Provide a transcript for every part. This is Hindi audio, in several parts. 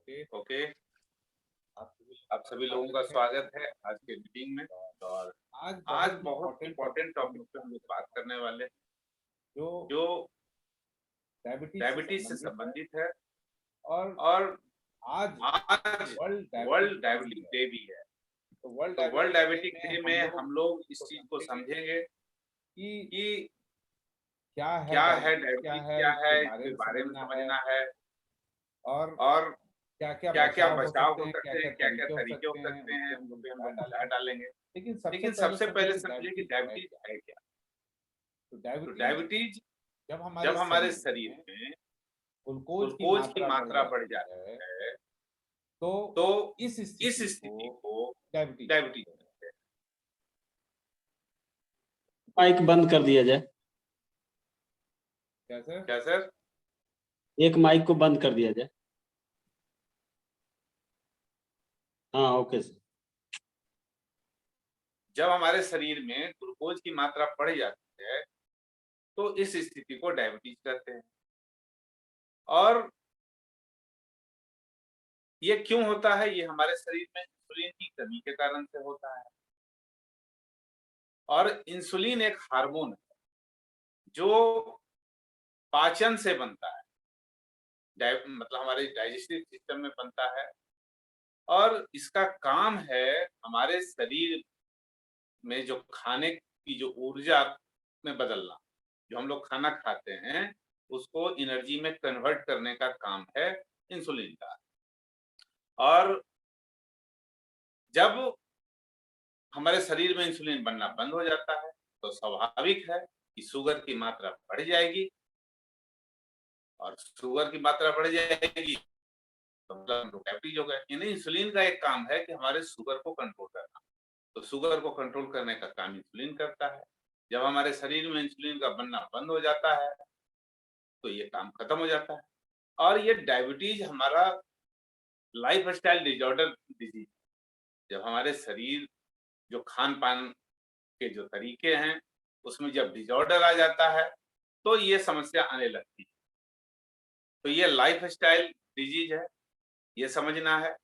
ओके। आप सभी आप सभी लोगों का स्वागत है आज के मीटिंग में। और आज आज बहुत बहुत इम्पोर्टेंट इम्पोर्टेंट टॉपिक टॉपिक पे हम लोग बात करने वाले हैं, जो जो डायबिटीज से डायबिटीज से संबंधित है। संबंधित है। और और आज आज world world diabetic diabetic day है। डे भी है। तो वर्ल्ड तो वर्ल्ड डायबिटिक डे डायबिटिक में डे हम में लोग हम लोग इस इसको चीज को समझेंगे समझेंगे कि कि क्या है क्या है डायबिटीज, क्या डायबिटीज, है क्या है इसके बारे इसके में बारे में समझना है। समझना है। और और क्या क्या क्या क्या बचाव हो बचाव सकते हो हैं, क्या सकते क्या हैं, क्या क्या तरीके हो तरीके हो सकते हैं, सकते उस हैं, पर हम उस लोग पर हम विचार लोग विचार डालेंगे। डालेंगे। लेकिन सबसे लेकिन पहले सबसे समझे पहले कि समझिए कि डायबिटीज है डायबिटीज क्या। है क्या। तो तो डायबिटीज डायबिटीज जब हमारे जब हमारे शरीर शरीर में में ग्लूकोज की ग्लूकोज की मात्रा बढ़ मात्रा बढ़ जाती है, जाती है तो तो इस इस स्थिति को स्थिति को डायबिटीज डायबिटीज कहते हैं। कहते हैं। माइक बंद कर दिया जाए। कैसे? क्या सर? एक माइक को बंद कर दिया जाए। हाँ, ओके सर। जब हमारे शरीर में ग्लूकोज की मात्रा बढ़ जाती है तो इस स्थिति को डायबिटीज कहते हैं। और ये क्यों होता है? ये हमारे शरीर में इंसुलिन की कमी के कारण से होता है। और इंसुलिन एक हार्मोन है जो पाचन से बनता है, मतलब हमारे डाइजेस्टिव सिस्टम में बनता है। और इसका काम है हमारे शरीर में जो खाने की जो ऊर्जा में बदलना। जो हम लोग खाना खाते हैं उसको एनर्जी में कन्वर्ट करने का काम है इंसुलिन का। और जब हमारे शरीर में इंसुलिन बनना बंद हो जाता है तो स्वाभाविक है कि शुगर की मात्रा बढ़ जाएगी। और शुगर की मात्रा बढ़ जाएगी तो मतलब हम लोग डायबिटीज हो गए। यानी इंसुलिन का एक काम है कि हमारे शुगर को कंट्रोल करना। तो शुगर को कंट्रोल करने का काम इंसुलिन करता है। जब हमारे शरीर में इंसुलिन का बनना बंद हो जाता है तो ये काम खत्म हो जाता है। और ये डायबिटीज हमारा लाइफ स्टाइल डिजॉर्डर डिजीज। जब हमारे शरीर जो खान पान के जो तरीके हैं उसमें जब डिजॉर्डर आ जाता है तो ये समस्या आने लगती है। तो ये लाइफ स्टाइल डिजीज है, ये समझना है।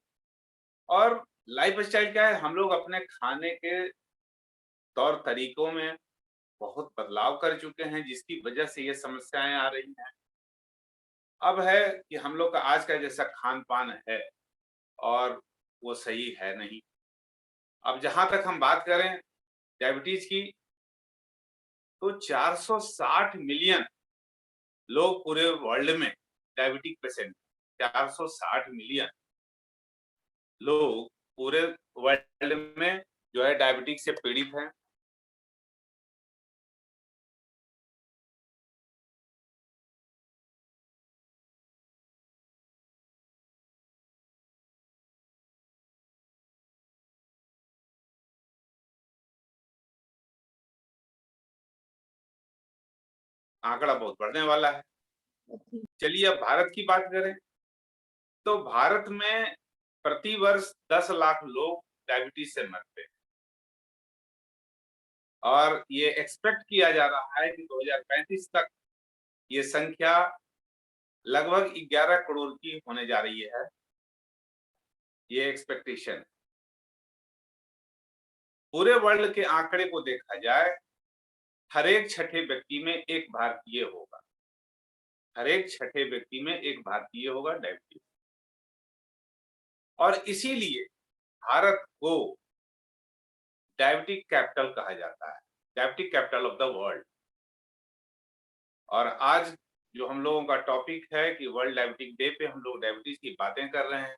और लाइफ स्टाइल क्या है? हम लोग अपने खाने के तौर तरीकों में बहुत बदलाव कर चुके हैं जिसकी वजह से ये समस्याएं आ रही हैं। अब है कि हम लोग का आज का जैसा खान पान है और वो सही है नहीं। अब जहां तक हम बात करें डायबिटीज की तो 460 मिलियन लोग पूरे वर्ल्ड में डायबिटिक पेशेंट। 460 मिलियन लोग पूरे वर्ल्ड में जो है डायबिटिक से पीड़ित हैं। आंकड़ा बहुत बढ़ने वाला है। चलिए अब भारत की बात करें तो भारत में प्रति वर्ष 10 लाख लोग डायबिटीज से मरते हैं। और ये एक्सपेक्ट किया जा रहा है कि 2035 तक ये संख्या लगभग 11 करोड़ की होने जा रही है। ये एक्सपेक्टेशन। पूरे वर्ल्ड के आंकड़े को देखा जाए हर एक छठे व्यक्ति में एक भारतीय होगा। हर एक छठे व्यक्ति में एक भारतीय होगा डायबिटीज। और इसीलिए भारत को डायबिटिक कैपिटल कहा जाता है, diabetic capital of the world. और आज जो हम लोगों का टॉपिक है कि वर्ल्ड डायबिटिक डे पे हम लोग डायबिटीज की बातें कर रहे हैं।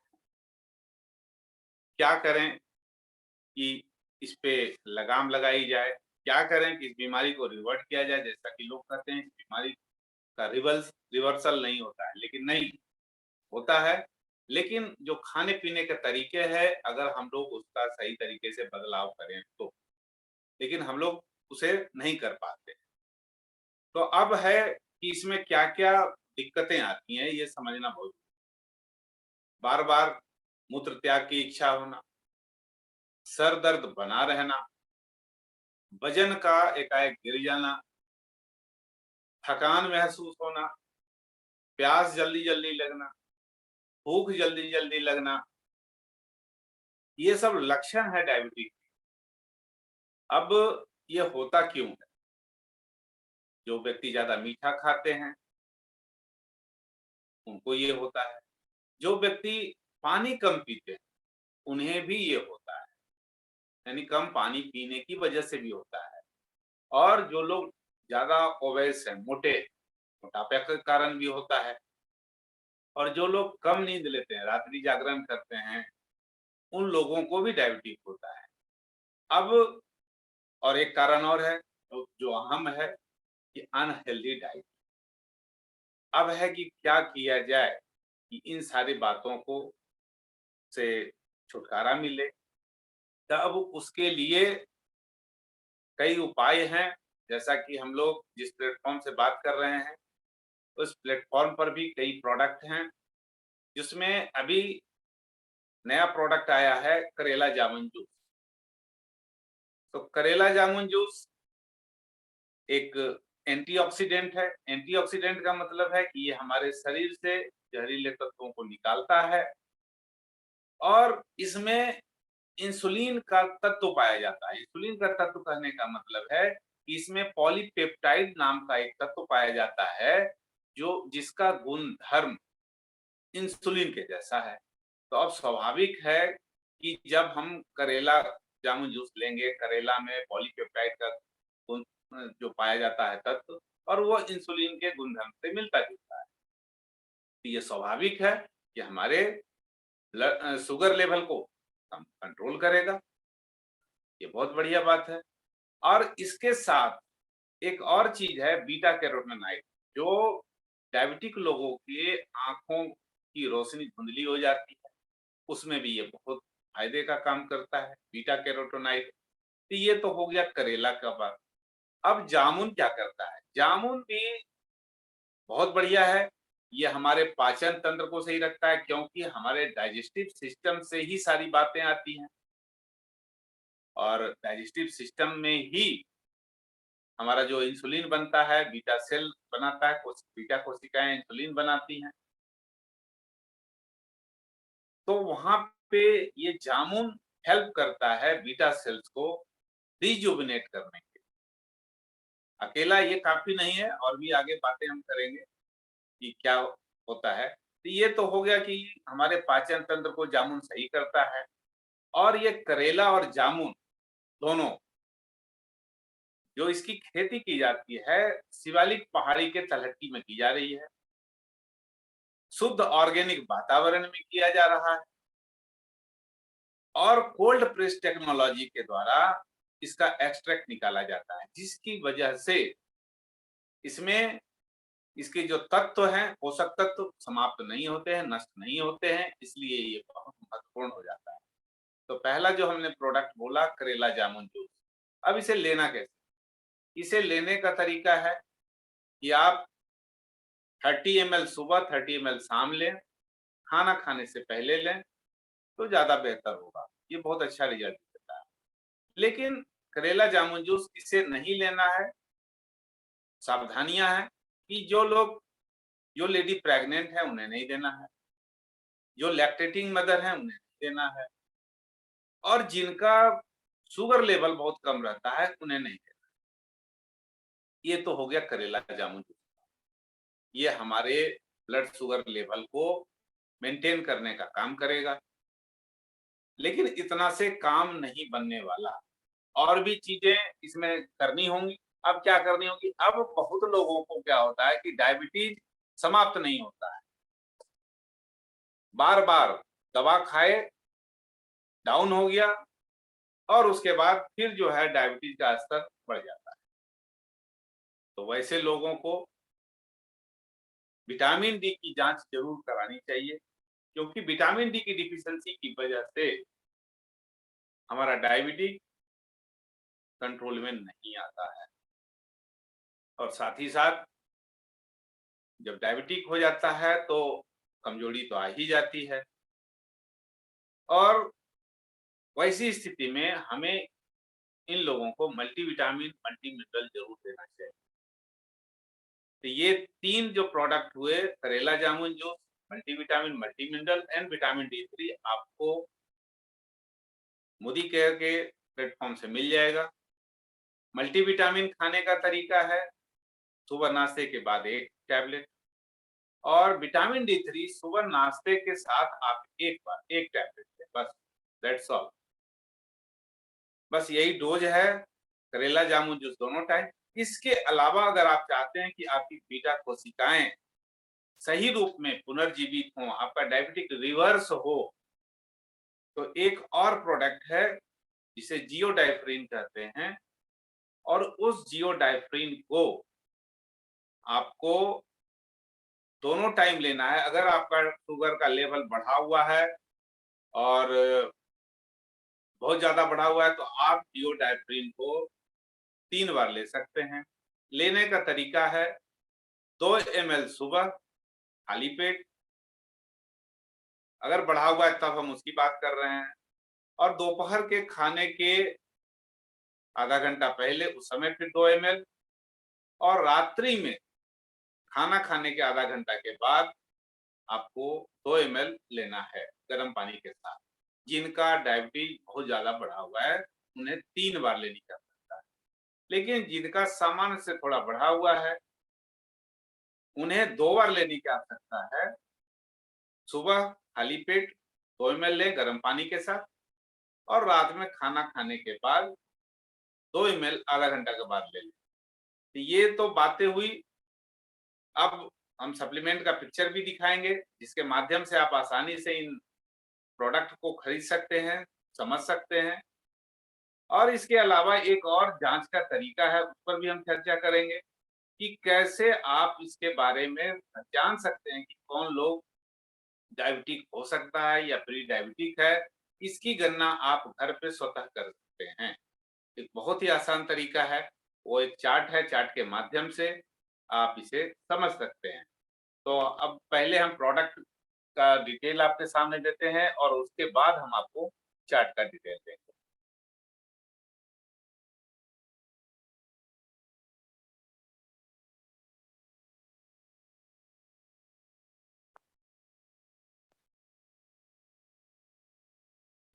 क्या करें कि इस पे लगाम लगाई जाए, क्या करें कि इस बीमारी को रिवर्ट किया जाए। जैसा कि लोग कहते हैं इस बीमारी का रिवर्सल नहीं होता है, लेकिन नहीं होता है। लेकिन जो खाने पीने के तरीके हैं अगर हम लोग उसका सही तरीके से बदलाव करें तो। लेकिन हम लोग उसे नहीं कर पाते। तो अब है कि इसमें क्या क्या दिक्कतें आती हैं ये समझना बहुत। बार बार मूत्र त्याग की इच्छा होना, सर दर्द बना रहना, वजन का एकाएक गिर जाना, थकान महसूस होना, प्यास जल्दी जल्दी लगना, भूख जल्दी जल्दी लगना, ये सब लक्षण है डायबिटीज के। अब ये होता क्यों है? जो व्यक्ति ज्यादा मीठा खाते हैं उनको ये होता है, जो व्यक्ति पानी कम पीते हैं उन्हें भी ये होता है, यानी कम पानी पीने की वजह से भी होता है। और जो लोग ज्यादा ओबेस हैं, मोटे, मोटापे के कारण भी होता है। और जो लोग कम नींद लेते हैं, रात्रि जागरण करते हैं, उन लोगों को भी डायबिटीज होता है। अब और एक कारण और है जो अहम है कि अनहेल्दी डाइट। अब है कि क्या किया जाए कि इन सारी बातों को से छुटकारा मिले। तब उसके लिए कई उपाय हैं, जैसा कि हम लोग जिस प्लेटफॉर्म से बात कर रहे हैं उस प्लेटफॉर्म पर भी कई प्रोडक्ट हैं, जिसमें अभी नया प्रोडक्ट आया है करेला जामुन जूस। तो करेला जामुन जूस एक एंटीऑक्सीडेंट है। एंटीऑक्सीडेंट का मतलब है कि ये हमारे शरीर से जहरीले तत्वों को निकालता है और इसमें इंसुलिन का तत्व पाया जाता है। इंसुलिन का तत्व कहने का मतलब है कि इसमें पॉलीपेप्टाइड नाम का एक तत्व पाया जाता है जो जिसका गुण धर्म इंसुलिन के जैसा है। तो अब स्वाभाविक है कि जब हम करेला जामुन जूस लेंगे, करेला में पॉलीपेप्टाइड का गुण जो पाया जाता है तत्व, और वो इंसुलिन के गुणधर्म से मिलता जुलता है। तो ये स्वाभाविक है कि हमारे शुगर लेवल को कंट्रोल करेगा। ये बहुत बढ़िया बात है। और इसके साथ एक और चीज है बीटा कैरोटीनॉइड, जो डायबिटिक लोगों के आंखों की रोशनी धुंधली हो जाती है, उसमें भी ये बहुत फायदे का काम करता है बीटा कैरोटीनॉइड। तो ये तो हो गया करेला का बात। अब जामुन क्या करता है? जामुन भी बहुत बढ़िया है। ये हमारे पाचन तंत्र को सही रखता है, क्योंकि हमारे डाइजेस्टिव सिस्टम से ही सारी बातें आती हैं और डाइजेस्टिव सिस्टम में ही हमारा जो इंसुलिन बनता है, बीटा सेल बनाता है, बीटा कोशिकाएं इंसुलिन बनाती हैं। तो वहां पे ये जामुन हेल्प करता है बीटा सेल्स को रिजुविनेट करने के। अकेला ये काफी नहीं है, और भी आगे बातें हम करेंगे कि क्या होता है। तो ये तो हो गया कि हमारे पाचन तंत्र को जामुन सही करता है। और ये करेला और जामुन दोनों, जो इसकी खेती की जाती है शिवालिक पहाड़ी के तलहटी में की जा रही है, शुद्ध ऑर्गेनिक वातावरण में किया जा रहा है और कोल्ड प्रेस टेक्नोलॉजी के द्वारा इसका एक्सट्रैक्ट निकाला जाता है, जिसकी वजह से इसमें इसके जो तत्व हैं, पोषक तत्व समाप्त नहीं होते हैं, नष्ट नहीं होते हैं, इसलिए ये बहुत महत्वपूर्ण हो जाता है। तो पहला जो हमने प्रोडक्ट बोला करेला जामुन जूस। अब इसे लेना कैसे? इसे लेने का तरीका है कि आप 30 ml सुबह, 30 ml शाम लें, खाना खाने से पहले लें तो ज्यादा बेहतर होगा। ये बहुत अच्छा रिजल्ट देता है। लेकिन करेला जामुन जूस इसे नहीं लेना है। सावधानियां हैं कि जो लेडी प्रेग्नेंट है उन्हें नहीं देना है, जो लैक्टेटिंग मदर है उन्हें नहीं देना है, और जिनका शुगर लेवल बहुत कम रहता है उन्हें नहीं देना। ये तो हो गया करेला जामुन जूस। ये हमारे ब्लड शुगर लेवल को मेंटेन करने का काम करेगा। लेकिन इतना से काम नहीं बनने वाला, और भी चीजें इसमें करनी होंगी। अब क्या करनी होगी? अब बहुत लोगों को क्या होता है कि डायबिटीज समाप्त नहीं होता है, बार बार दवा खाए, डाउन हो गया, और उसके बाद फिर जो है डायबिटीज का स्तर बढ़ जाता है। तो वैसे लोगों को विटामिन डी की जांच जरूर करानी चाहिए, क्योंकि विटामिन डी की डिफिशियंसी की वजह से हमारा डायबिटीज कंट्रोल में नहीं आता है। और साथ ही साथ जब डायबिटिक हो जाता है तो कमजोरी तो आ ही जाती है, और वैसी स्थिति में हमें इन लोगों को मल्टीविटामिन, मल्टी मिनरल जरूर देना चाहिए। तो ये 3 जो प्रोडक्ट हुए, करेला जामुन juice, multivitamin, multi mineral and vitamin D3 आपको मोदी केयर के प्लेटफॉर्म से मिल जाएगा। मल्टीविटामिन खाने का तरीका है सुबह नाश्ते के बाद 1 टैबलेट, और विटामिन D3 सुबह नाश्ते के साथ आप एक बार 1 टैबलेट लें, बस, दैट्स ऑल। बस यही डोज है, करेला जामुन जूस दोनों टाइम। इसके अलावा अगर आप चाहते हैं कि आपकी बीटा कोशिकाएं सही रूप में पुनर्जीवित हों, आपका डायबिटिक रिवर्स हो, तो एक और प्रोडक्ट है जिसे जियोडाइफ्रिन कहते हैं, और उस जियोडाइफ्रिन को आपको दोनों टाइम लेना है। अगर आपका शुगर का लेवल बढ़ा हुआ है और बहुत ज्यादा बढ़ा हुआ है तो आप जियोडाइफ्रिन को 3 बार ले सकते हैं। लेने का तरीका है 2 ml सुबह खाली पेट, अगर बढ़ा हुआ है तब हम उसकी बात कर रहे हैं, और दोपहर के खाने के आधा घंटा पहले उस समय फिर 2 ml, और रात्रि में खाना खाने के आधा घंटा के बाद आपको 2 ml लेना है गर्म पानी के साथ। जिनका डायबिटीज बहुत ज्यादा बढ़ा हुआ है उन्हें 3 बार लेनी कर सकता है, लेकिन जिनका सामान्य से थोड़ा बढ़ा हुआ है उन्हें 2 बार लेने की आवश्यकता है। सुबह खाली पेट 2 ml लें गर्म पानी के साथ, और रात में खाना खाने के बाद 2 ml आधा घंटा के बाद ले लें। तो ये तो बातें हुई। अब हम सप्लीमेंट का पिक्चर भी दिखाएंगे जिसके माध्यम से आप आसानी से इन प्रोडक्ट को खरीद सकते हैं, समझ सकते हैं, और इसके अलावा एक और जांच का तरीका है, उस पर भी हम चर्चा करेंगे कि कैसे आप इसके बारे में जान सकते हैं कि कौन लोग डायबिटिक हो सकता है या प्री डायबिटिक है। इसकी गणना आप घर पे स्वतः कर सकते हैं। एक बहुत ही आसान तरीका है, वो एक चार्ट है, चार्ट के माध्यम से आप इसे समझ सकते हैं। तो अब पहले हम प्रोडक्ट का डिटेल आपके सामने देते हैं और उसके बाद हम आपको चार्ट का डिटेल देंगे।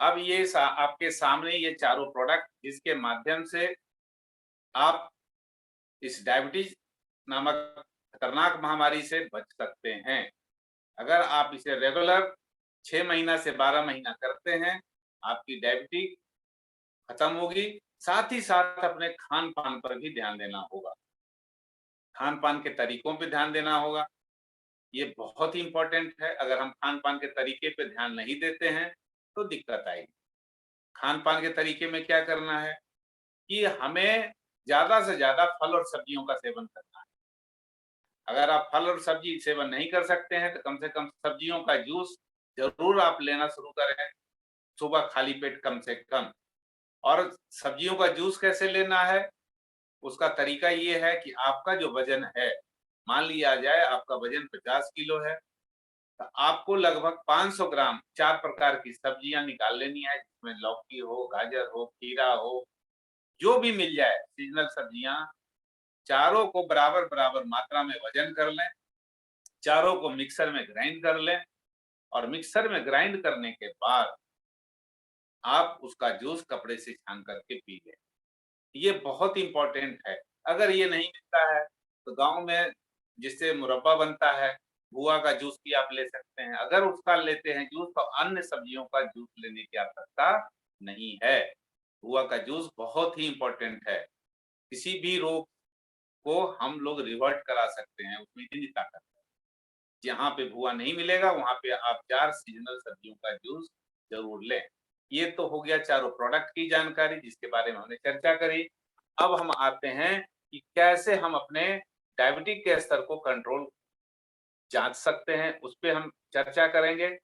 अब ये आपके सामने ये चारों प्रोडक्ट जिसके माध्यम से आप इस डायबिटीज नामक खतरनाक महामारी से बच सकते हैं। अगर आप इसे रेगुलर 6 महीना से 12 महीना करते हैं, आपकी डायबिटीज खत्म होगी। साथ ही साथ अपने खान पान पर भी ध्यान देना होगा, खान पान के तरीकों पे ध्यान देना होगा। ये बहुत ही इंपॉर्टेंट है। अगर हम खान पान के तरीके पे ध्यान नहीं देते हैं तो दिक्कत आएगी। खान पान के तरीके में क्या करना है कि हमें ज्यादा से ज्यादा फल और सब्जियों का सेवन करना है। अगर आप फल और सब्जी सेवन नहीं कर सकते हैं तो कम से कम सब्जियों का जूस जरूर आप लेना शुरू करें सुबह खाली पेट कम से कम। और सब्जियों का जूस कैसे लेना है, उसका तरीका ये है कि आपका जो वजन है, मान लिया जाए आपका वजन 50 किलो है, तो आपको लगभग 500 ग्राम 4 प्रकार की सब्जियां निकाल लेनी है, जिसमें लौकी हो, गाजर हो, खीरा हो, जो भी मिल जाए सीजनल सब्जियां, चारों को बराबर बराबर मात्रा में वजन कर लें, चारों को मिक्सर में ग्राइंड कर लें, और मिक्सर में ग्राइंड करने के बाद आप उसका जूस कपड़े से छान करके पी लें। ये बहुत इंपॉर्टेंट है। अगर ये नहीं मिलता है तो गांव में जिससे मुरब्बा बनता है, बुआ का जूस भी आप ले सकते हैं। अगर उसका लेते हैं जूस तो अन्य सब्जियों का जूस लेने की आवश्यकता नहीं है। बुआ का जूस बहुत ही इंपॉर्टेंट है। किसी भी रोग को हम लोग रिवर्ट करा सकते हैं, उसमें इतनी ताकत है। जहाँ पे भुआ नहीं मिलेगा वहां पे आप 4 सीजनल सब्जियों का जूस जरूर लें। ये तो हो गया चारों प्रोडक्ट की जानकारी जिसके बारे में हमने चर्चा करी। अब हम आते हैं कि कैसे हम अपने डायबिटिक के स्तर को कंट्रोल जांच सकते हैं, उस पे हम चर्चा करेंगे।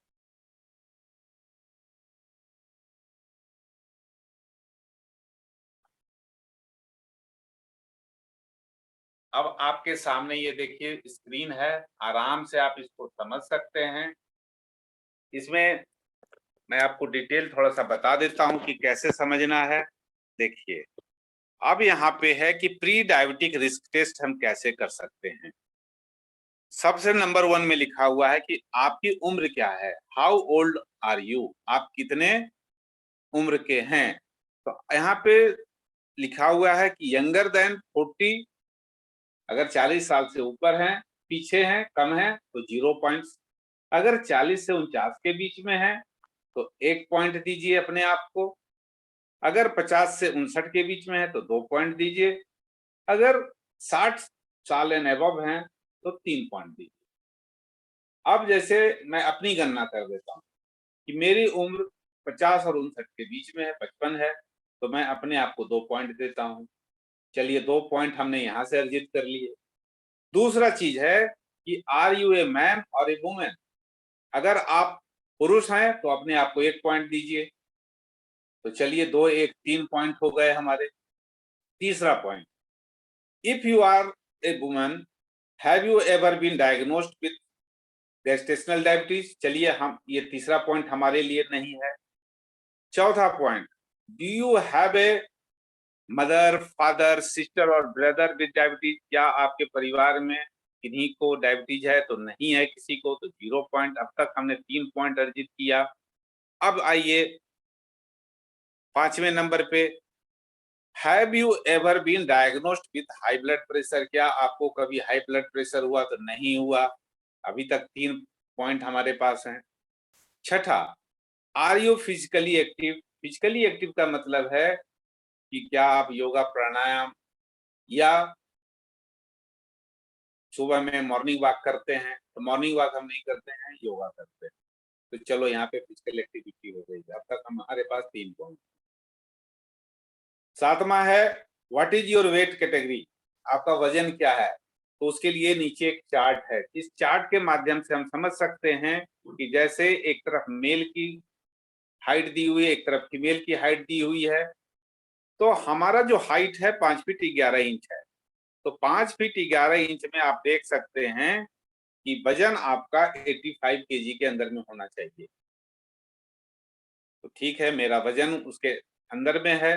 अब आपके सामने ये देखिए स्क्रीन है, आराम से आप इसको समझ सकते हैं। इसमें मैं आपको डिटेल थोड़ा सा बता देता हूं कि कैसे समझना है। देखिए अब यहाँ पे है कि प्री डायबिटिक रिस्क टेस्ट हम कैसे कर सकते हैं। सबसे नंबर 1 में लिखा हुआ है कि आपकी उम्र क्या है, हाउ ओल्ड आर यू, आप कितने उम्र के हैं। तो यहाँ पे लिखा हुआ है कि यंगर देन 40, अगर 40 साल से ऊपर हैं, पीछे हैं, कम है तो 0 पॉइंट्स, अगर 40 से 49 के बीच में है तो 1 पॉइंट दीजिए अपने आप को, अगर 50 से 59 के बीच में है तो 2 पॉइंट दीजिए, अगर 60 साल एंड अबव हैं तो 3 पॉइंट दीजिए। अब जैसे मैं अपनी गणना कर देता हूँ कि मेरी उम्र 50 और 59 के बीच में है, 55 है, तो मैं अपने आप को 2 पॉइंट देता हूँ। चलिए 2 पॉइंट हमने यहाँ से अर्जित कर लिए। दूसरा चीज है कि आर यू ए मैन और ए वुमेन, अगर आप पुरुष हैं तो अपने आप को 1 पॉइंट दीजिए। तो चलिए 2 1 3 पॉइंट हो गए हमारे। तीसरा point, if you are a woman, have you ever been diagnosed with gestational diabetes, चलिए हम ये तीसरा पॉइंट हमारे लिए नहीं है। चौथा point, do you have a mother, father, sister और ब्रदर विद डायबिटीज, क्या आपके परिवार में किन्हीं को डायबिटीज है, तो नहीं है किसी को, तो 0 पॉइंट। अब तक हमने 3 पॉइंट अर्जित किया। अब आइए 5वें नंबर पे, have you ever been diagnosed with high blood pressure, क्या आपको कभी हाई ब्लड प्रेशर हुआ, तो नहीं हुआ। अभी तक 3 पॉइंट हमारे पास हैं। छठा, are you physically active, physically active का मतलब है कि क्या आप योगा, प्राणायाम या सुबह में मॉर्निंग वॉक करते हैं, तो मॉर्निंग वॉक हम नहीं करते हैं, योगा करते हैं। तो चलो यहाँ पे फिजिकल एक्टिविटी हो गई। अब तक हमारे पास 3 पॉइंट। 7वां है, what is your weight category, आपका वजन क्या है। तो उसके लिए नीचे एक चार्ट है। इस चार्ट के माध्यम से हम समझ सकते हैं कि जैसे एक तरफ मेल की हाइट दी हुई है, एक तरफ फीमेल की हाइट दी हुई है, तो हमारा जो हाइट है 5 फीट 11 इंच है। तो 5 फीट 11 इंच में आप देख सकते हैं कि वजन आपका 85 केजी के अंदर में होना चाहिए। तो ठीक है, मेरा वजन उसके अंदर में है,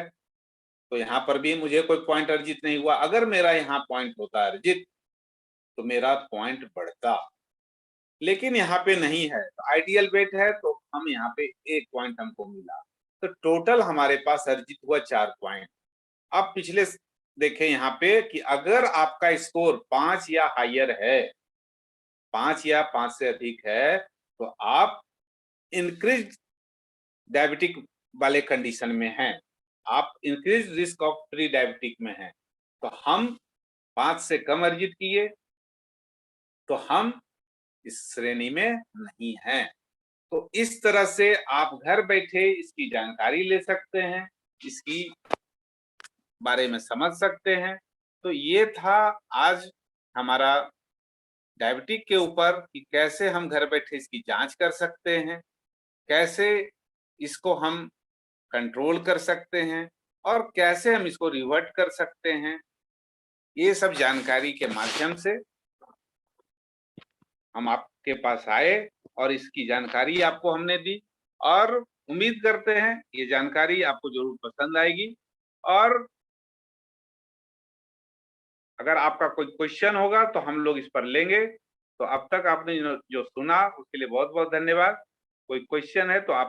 तो यहाँ पर भी मुझे कोई पॉइंट अर्जित नहीं हुआ। अगर मेरा यहाँ पॉइंट होता अर्जित तो मेरा पॉइंट बढ़ता, लेकिन यहाँ पे नहीं है। तो आइडियल वेट है तो हम यहाँ पे 1 पॉइंट हमको मिला। तो टोटल हमारे पास अर्जित हुआ 4 पॉइंट। अब पिछले देखें यहाँ पे कि अगर आपका स्कोर 5 या हायर है, 5 या 5 से अधिक है, तो आप इंक्रीज डायबिटिक वाले कंडीशन में हैं, आप increase risk of pre diabetic में हैं। तो हम 5 से कम अर्जित किए तो हम इस श्रेणी में नहीं हैं। तो इस तरह से आप घर बैठे इसकी जानकारी ले सकते हैं, इसकी बारे में समझ सकते हैं। तो ये था आज हमारा डायबिटिक के ऊपर कि कैसे हम घर बैठे इसकी जांच कर सकते हैं, कैसे इसको हम कंट्रोल कर सकते हैं और कैसे हम इसको रिवर्ट कर सकते हैं। ये सब जानकारी के माध्यम से हम आपके पास आए और इसकी जानकारी आपको हमने दी, और उम्मीद करते हैं ये जानकारी आपको जरूर पसंद आएगी। और अगर आपका कोई क्वेश्चन होगा तो हम लोग इस पर लेंगे। तो अब तक आपने जो सुना उसके लिए बहुत बहुत धन्यवाद। कोई क्वेश्चन है तो आप